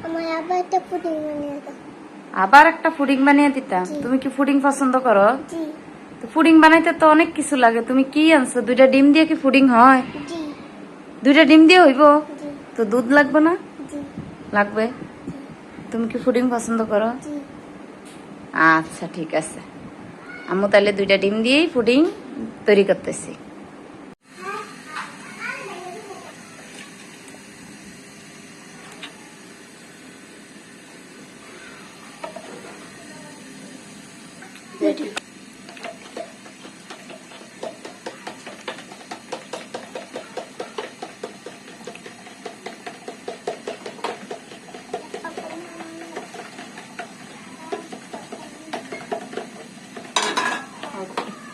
আমার আবার একটা পুডিং বানিয়ে দাও। আবার একটা পুডিং বানিয়ে দিতা? তুমি কি পুডিং পছন্দ করো? জি তো পুডিং বানাইতে তো অনেক কিছু লাগে, তুমি কি আনছো? 2টা ডিম দিয়ে কি পুডিং হয়? জি 2টা ডিম দিয়ে হইব? জি তো দুধ লাগবে না? জি লাগবে। তুমি কি পুডিং পছন্দ করো? জি। আচ্ছা ঠিক আছে, আম্মু তাহলে 2টা ডিম দিয়েই পুডিং তৈরি করতেছি।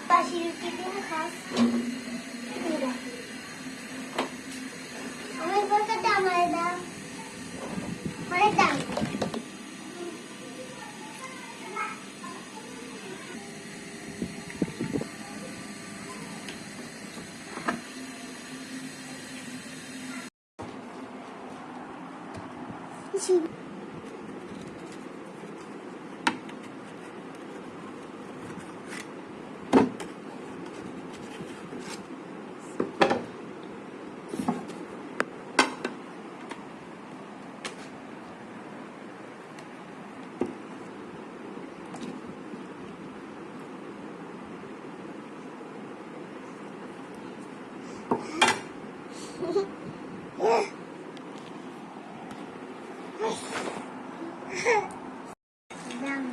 পাশে রুটি দিয়ে খাস। আমার বলতে দাম আর দাম অনেক দাম। দাম